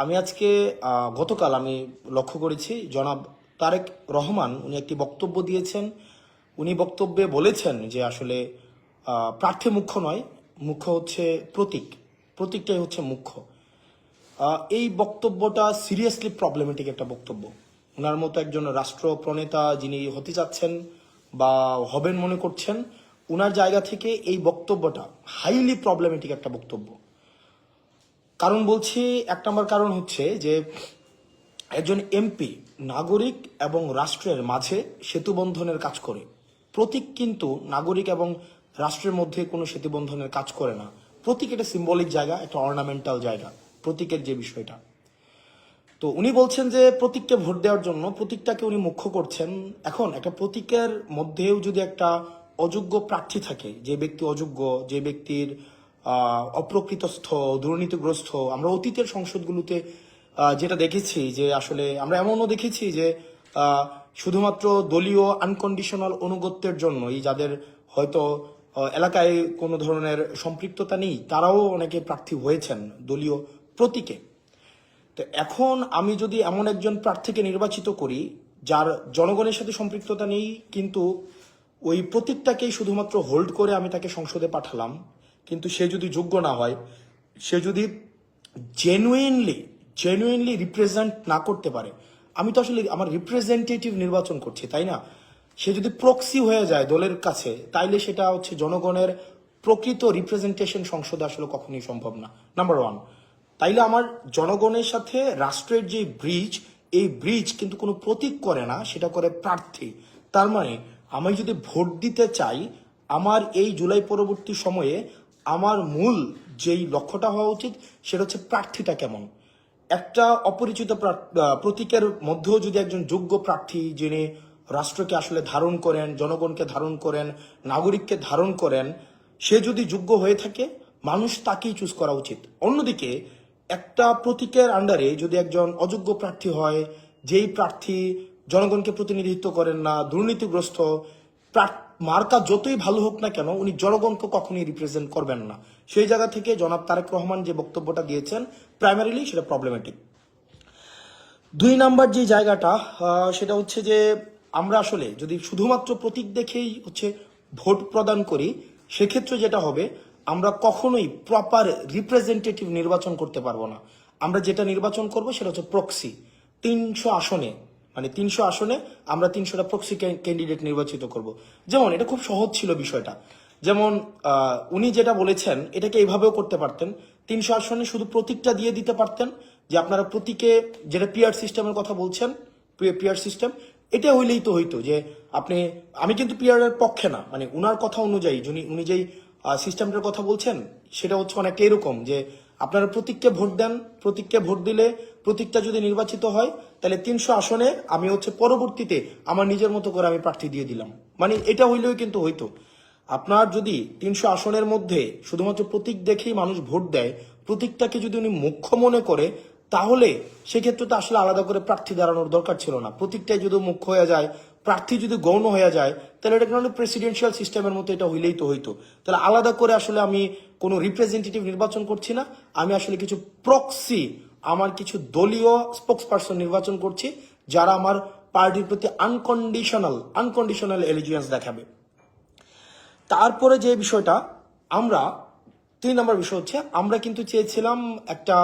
আমি আজকে গতকাল আমি লক্ষ্য করেছি জনাব তারেক রহমান উনি একটি বক্তব্য দিয়েছেন। উনি বক্তব্যে বলেছেন যে আসলে প্রার্থী মুখ্য নয়, মুখ্য হচ্ছে প্রতীক, প্রতীকটাই হচ্ছে মুখ্য। এই বক্তব্যটা সিরিয়াসলি প্রবলেমেটিক একটা বক্তব্য। ওনার মতো একজন রাষ্ট্র প্রণেতা যিনি হতে যাচ্ছেন বা হবেন মনে করছেন, ওনার জায়গা থেকে এই বক্তব্যটা হাইলি প্রবলেমেটিক একটা বক্তব্য। কারণ বলছি, এক নম্বর কারণ হচ্ছে যে একজন এমপি নাগরিক এবং রাষ্ট্রের মাঝে সেতুবন্ধনের কাজ করে। প্রতীক কিন্তু নাগরিক এবং রাষ্ট্রের মধ্যে কোনো সেতুবন্ধনের কাজ করে না। প্রতীক একটা সিম্বলিক জায়গা, একটা অর্নামেন্টাল জায়গা, প্রতীকের যে বিষয়টা। তো উনি বলছেন যে প্রতীককে ভোট দেওয়ার জন্য প্রতীকটাকে উনি মুখ্য করছেন। এখন একটা প্রতীকের মধ্যেও যদি একটা অযোগ্য প্রার্থী থাকে, যে ব্যক্তি অযোগ্য, যে ব্যক্তির অপ্রকৃতস্থ, দুর্নীতিগ্রস্ত, আমরা অতীতের সংসদগুলোতে যেটা দেখেছি যে আসলে আমরা এমনও দেখেছি যে শুধুমাত্র দলীয় আনকন্ডিশনাল অনুগত্যের জন্যই, যাদের হয়তো এলাকায় কোনো ধরনের সম্পৃক্ততা নেই, তারাও অনেকে প্রার্থী হয়েছেন দলীয় প্রতীকে। তো এখন আমি যদি এমন একজন প্রার্থীকে নির্বাচিত করি যার জনগণের সাথে সম্পৃক্ততা নেই, কিন্তু ওই প্রতীকটাকেই শুধুমাত্র হোল্ড করে আমি তাকে সংসদে পাঠালাম, কিন্তু সে যদি যোগ্য না হয়, সে যদি জেনুইনলি রিপ্রেজেন্ট না করতে পারে, আমি তো আসলে আমার রিপ্রেজেন্টেটিভ নির্বাচন করছি, তাই না? সে যদি প্রক্সি হয়ে যায় দলের কাছে, তাইলে সেটা হচ্ছে জনগণের প্রকৃত রিপ্রেজেন্টেশন সংসদে আসলে কখনোই সম্ভব না, নাম্বার ওয়ান। তাইলে আমার জনগণের সাথে রাষ্ট্রের যে ব্রিজ, এই ব্রিজ কিন্তু কোনো প্রতীক করে না, সেটা করে প্রার্থী। তার মানে আমি যদি ভোট দিতে চাই, আমার এই জুলাই পরবর্তী সময়ে আমার মূল যেই লক্ষ্যটা হওয়া উচিত সেটা হচ্ছে প্রার্থীটা কেমন। একটা অপরিচিত প্রতীকের মধ্যেও যদি একজন যোগ্য প্রার্থী, যিনি রাষ্ট্রকে আসলে ধারণ করেন, জনগণকে ধারণ করেন, নাগরিককে ধারণ করেন, সে যদি যোগ্য হয়ে থাকে, মানুষ তাকেই চুজ করা উচিত। অন্যদিকে একটা প্রতীকের আন্ডারে যদি একজন অযোগ্য প্রার্থী হয়, যেই প্রার্থী জনগণকে প্রতিনিধিত্ব করেন না, দুর্নীতিগ্রস্ত, মার্কা যতই ভালো হোক না কেন, উনি জনগণকে কখনোই রিপ্রেজেন্ট করবেন না। সেই জায়গা থেকে জনাব তারেক রহমান যে বক্তব্যটা দিয়েছেন, প্রাইমারিলি সেটা প্রবলেমেটিক। দুই নাম্বার যে জায়গাটা, সেটা হচ্ছে যে আমরা আসলে যদি শুধুমাত্র প্রতীক দেখেই হচ্ছে ভোট প্রদান করি, সেক্ষেত্রে যেটা হবে, আমরা কখনোই প্রপার রিপ্রেজেন্টেটিভ নির্বাচন করতে পারবো না। আমরা যেটা নির্বাচন করব সেটা হচ্ছে প্রক্সি। 300 আসনে, মানে 300 আসনে আমরা 300টা প্রক্সি ক্যান্ডিডেট নির্বাচিত করব। যেমন এটা খুব সহজ ছিল বিষয়টা। যেমন উনি যেটা বলেছেন, এটাকে এইভাবেও করতে পারতেন। 300 আসনে শুধু প্রতীকটা দিয়ে দিতে পারতেন, যে আপনারা প্রতীকে, যেটা পিআর সিস্টেমের কথা বলছেন, পিআর সিস্টেম, এটা হইলেই তো হইতো যে আপনি, আমি কিন্তু পিআর এর পক্ষে না, মানে উনার কথা অনুযায়ী উনি যেই সিস্টেমটার কথা বলছেন, সেটা হচ্ছে অনেকটা এরকম যে আপনারা প্রতীককে ভোট দেন, প্রতীককে ভোট দিলে প্রতীকটা যদি নির্বাচিত হয়, তাহলে 300 আসনে আমি হচ্ছে পরবর্তীতে আমার নিজের মতো করে আমি প্রার্থী দিয়ে দিলাম। মানে এটা হইলেও কিন্তু হইতো। আপনার যদি 300 আসনের মধ্যে শুধুমাত্র প্রতীক দেখেই মানুষ ভোট দেয়, প্রতীকটাকে যদি উনি মুখ্য মনে করে, তাহলে সেক্ষেত্রে তো আসলে আলাদা করে প্রার্থী দাঁড়ানোর দরকার ছিল না। প্রতীকটাই যদি মুখ্য হয়ে যায়, প্রার্থী যদি গৌণ হয়ে যায়, তাহলে এটা কিন্তু প্রেসিডেন্সিয়াল সিস্টেমের মতো এটা হইলেই তো হইতো। তাহলে আলাদা করে আসলে আমি কোনো রিপ্রেজেন্টেটিভ নির্বাচন করছি না, আমি আসলে কিছু প্রক্সি, আমার কিছু দলীয় স্পোক্স পার্সন নির্বাচন করছি, যারা আমার পার্টির প্রতি আনকন্ডিশনাল এলিজিয়েন্স দেখাবে। তারপরে যে বিষয়টা, আমরা 3 নম্বর বিষয় হচ্ছে, আমরা কিন্তু চেয়েছিলাম একটা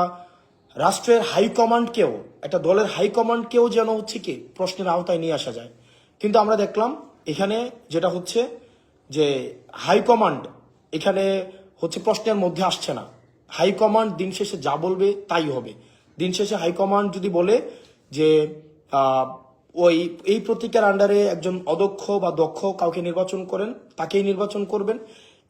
রাষ্ট্রের হাইকমান্ডকেও, একটা দলের হাইকমান্ডকেও যেন হচ্ছে কি প্রশ্নের আওতায় নিয়ে আসা যায়। কিন্তু আমরা দেখলাম এখানে যেটা হচ্ছে যে হাইকমান্ড এখানে হচ্ছে প্রশ্নের মধ্যে আসছে না। হাইকমান্ড দিন শেষে যা বলবে তাই হবে। দিন শেষে হাইকমান্ড যদি বলে যে ওই এই প্রতীকের আন্ডারে একজন অদক্ষ বা দক্ষ কাউকে নির্বাচন করেন, তাকেই নির্বাচন করবেন।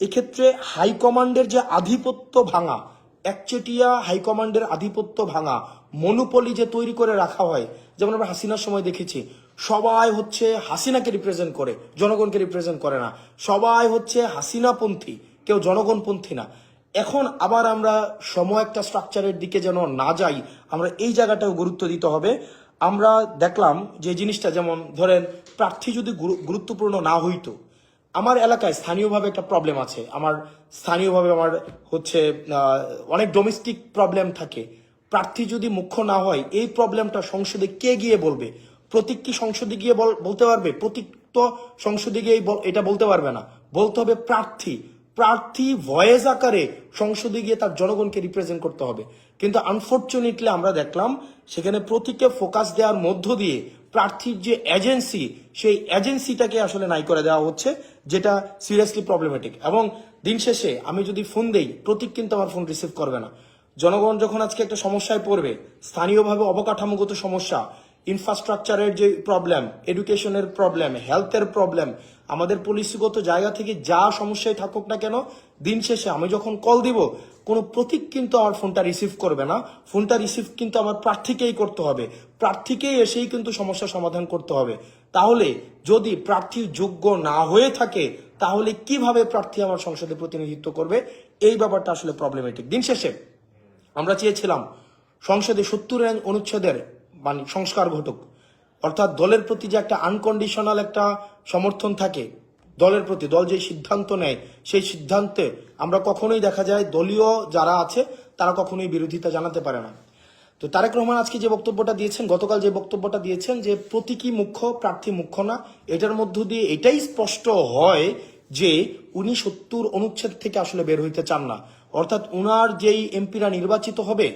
এক্ষেত্রে হাইকমান্ডের যে আধিপত্য ভাঙা, একচেটিয়া হাইকমান্ডের আধিপত্য ভাঙা, মনোপলি যে তৈরি করে রাখা হয়, যেমন আমরা হাসিনার সময় দেখেছি, সবাই হচ্ছে হাসিনাকে রিপ্রেজেন্ট করে, জনগণকে রিপ্রেজেন্ট করে না। সবাই হচ্ছে হাসিনাপন্থী, কেউ জনগণপন্থী না। এখন আবার আমরা সময় একটা স্ট্রাকচারের দিকে যেন না যাই, আমরা এই জায়গাটাও গুরুত্ব দিতে হবে। আমরা দেখলাম যে জিনিসটা, যেমন ধরেন প্রার্থী যদি গুরুত্বপূর্ণ না হইতো, আমার এলাকায় স্থানীয়ভাবে একটা প্রবলেম আছে, আমার স্থানীয়ভাবে আমার হচ্ছে অনেক ডোমেস্টিক প্রবলেম থাকে। প্রার্থী যদি মুখ্য না হয়, এই প্রবলেমটা সংসদে কে গিয়ে বলবে? প্রতীক কি সংসদে গিয়ে বলতে পারবে? প্রতীক তো সংসদে গিয়ে এটা বলতে পারবে না, বলতে হবে প্রার্থী। প্রার্থী ভয়েস আকারে সংসদে গিয়ে তার জনগণকে রিপ্রেজেন্ট করতে হবে। কিন্তু আনফর্চুনেটলি আমরা দেখলাম সেখানে প্রতীককে ফোকাস দেওয়ার মধ্য দিয়ে প্রার্থীর যে এজেন্সি, সেই এজেন্সিটাকে আসলে নাই করে দেওয়া হচ্ছে, যেটা সিরিয়াসলি প্রবলেমেটিক। এবং দিন শেষে আমি যদি ফোন দেই, প্রতীক কিন্তু আমার ফোন রিসিভ করবে না। জনগণ যখন আজকে একটা সমস্যায় পড়বে, স্থানীয়ভাবে অবকাঠামোগত সমস্যা, ইনফ্রাস্ট্রাকচারের যে প্রবলেম, এডুকেশনের প্রবলেম, হেলথের প্রবলেম, আমাদের পলিসিগত জায়গা থেকে যা সমস্যায় থাকুক না কেন, দিন শেষে আমি যখন কল দিব, কোনো প্রতীক কিন্তু আমার ফোনটা রিসিভ করবে না। ফোনটা রিসিভ কিন্তু আমার প্রার্থীকেই করতে হবে, প্রার্থীকেই এসেই কিন্তু সমস্যা সমাধান করতে হবে। তাহলে যদি প্রার্থী যোগ্য না হয়ে থাকে, তাহলে কিভাবে প্রার্থী আমার সংসদে প্রতিনিধিত্ব করবে? এই ব্যাপারটা আসলে প্রবলেমেটিক। দিন শেষে আমরা চেয়েছিলাম সংসদে 70 অনুচ্ছেদের মানে সংস্কার ঘটুক, অর্থাৎ দলের প্রতি যে একটা আনকন্ডিশনাল একটা সমর্থন থাকে, দলের প্রতি দল যে সিদ্ধান্ত নেয়, সেই সিদ্ধান্তে আমরা কখনোই দেখা যায় দলীয় যারা আছে তারা কখনোই বিরোধিতা জানাতে পারে না। তো তারেক রহমান আজকে যে বক্তব্যটা দিয়েছেন, গতকাল যে বক্তব্যটা দিয়েছেন যে প্রতীকী মুখ্য, প্রার্থী মুখ্য না, এটার মধ্য দিয়ে এটাই স্পষ্ট হয় যে উনি 70 অনুচ্ছেদ থেকে আসলে বের হইতে চান না। অর্থাৎ উনার যেই এমপিরা নির্বাচিত হবে,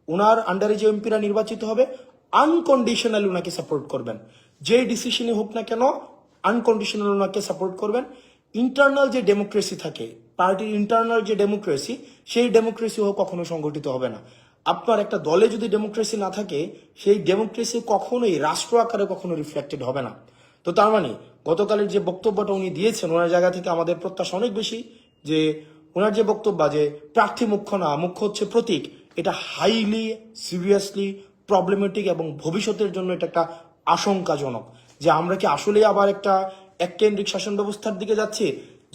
উনার আন্ডারে যে এমপিরা নির্বাচিত হবে, আনকন্ডিশনালি উনাকে সাপোর্ট করবেন। যে ডিসিশনই হোক না কেন, আনকন্ডিশনাল ওনাকে সাপোর্ট করবেন। ইন্টারনাল যে ডেমোক্রেসি থাকে, পার্টির ইন্টারনাল যে ডেমোক্রেসি, সেই ডেমোক্রেসিও কখনো সংগঠিত হবে না। আপনার একটা দলে যদি ডেমোক্রেসি না থাকে, সেই ডেমোক্রেসি কখনোই রাষ্ট্র আকারে কখনো রিফ্লেক্টেড হবে না। তো তার মানে গতকালের যে বক্তব্যটা উনি দিয়েছেন, ওনার জায়গা থেকে আমাদের প্রত্যাশা অনেক বেশি যে ওনার যে বক্তব্য যে প্রার্থী মুখ্য না, মুখ্য হচ্ছে প্রতীক, এটা হাইলি সিরিয়াসলি প্রবলেমেটিক এবং ভবিষ্যতের জন্য এটা একটা আশঙ্কাজনক। যে আমরা কি আসলে আবার একটা এককেন্দ্রিক শাসন ব্যবস্থার দিকে যাচ্ছি,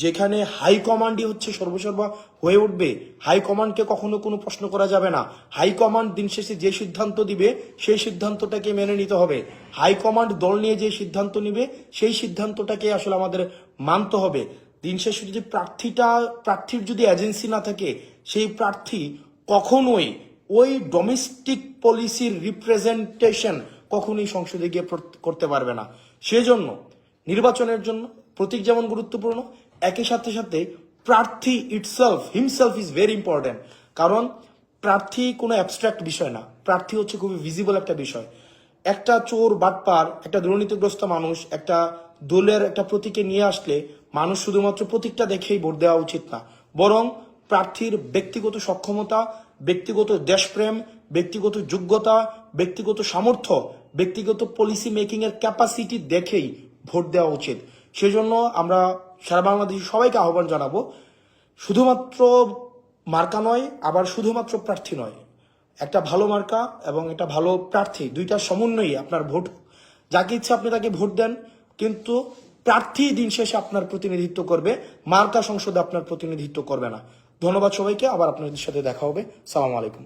যেখানে হাইকমান্ডই হচ্ছে সর্বসর্বা হয়ে উঠবে? হাইকমান্ডকে কখনো কোনো প্রশ্ন করা যাবে না। হাইকমান্ড দিন শেষে যে সিদ্ধান্ত দিবে, সেই সিদ্ধান্তটাকে মেনে নিতে হবে। হাইকমান্ড দল নিয়ে যে সিদ্ধান্ত নিবে, সেই সিদ্ধান্তটাকে আসলে আমাদের মানতে হবে। দিন শেষে যদি প্রার্থীর যদি এজেন্সি না থাকে, সেই প্রার্থী কখনোই ওই ডোমেস্টিক পলিসির রিপ্রেজেন্টেশন কখনোই সংসদে গিয়ে করতে পারবে না। সেজন্য নির্বাচনের জন্য প্রতীক যেমন গুরুত্বপূর্ণ, একই সাথে সাথে প্রার্থী হিমসেলফ ইজ ভেরি ইম্পর্টেন্ট। কারণ প্রার্থী কোনো অ্যাবস্ট্রাক্ট বিষয় না, প্রার্থী হচ্ছে খুবই ভিজিবল একটা বিষয়। একটা চোর বাটপার, একটা দুর্নীতিগ্রস্ত মানুষ একটা দলের একটা প্রতীকে নিয়ে আসলে মানুষ শুধুমাত্র প্রতীকটা দেখেই ভোট দেওয়া উচিত না, বরং প্রার্থীর ব্যক্তিগত সক্ষমতা, ব্যক্তিগত দেশপ্রেম, ব্যক্তিগত যোগ্যতা, ব্যক্তিগত সামর্থ্য, ব্যক্তিগত পলিসি মেকিং এর ক্যাপাসিটি দেখেই ভোট দেওয়া উচিত। সেজন্য আমরা সারা বাংলাদেশি সবাইকে আহ্বান জানাবো, শুধুমাত্র মার্কা নয়, আবার শুধুমাত্র প্রার্থী নয়, একটা ভালো মার্কা এবং একটা ভালো প্রার্থী, দুইটার সমন্বয়ে আপনার ভোট, যাকে ইচ্ছা আপনি তাকে ভোট দেন, কিন্তু প্রার্থী দিন শেষে আপনার প্রতিনিধিত্ব করবে, মার্কা সংসদে আপনার প্রতিনিধিত্ব করবে না। ধন্যবাদ সবাইকে, আবার আপনাদের সাথে দেখা হবে। সালাম আলাইকুম।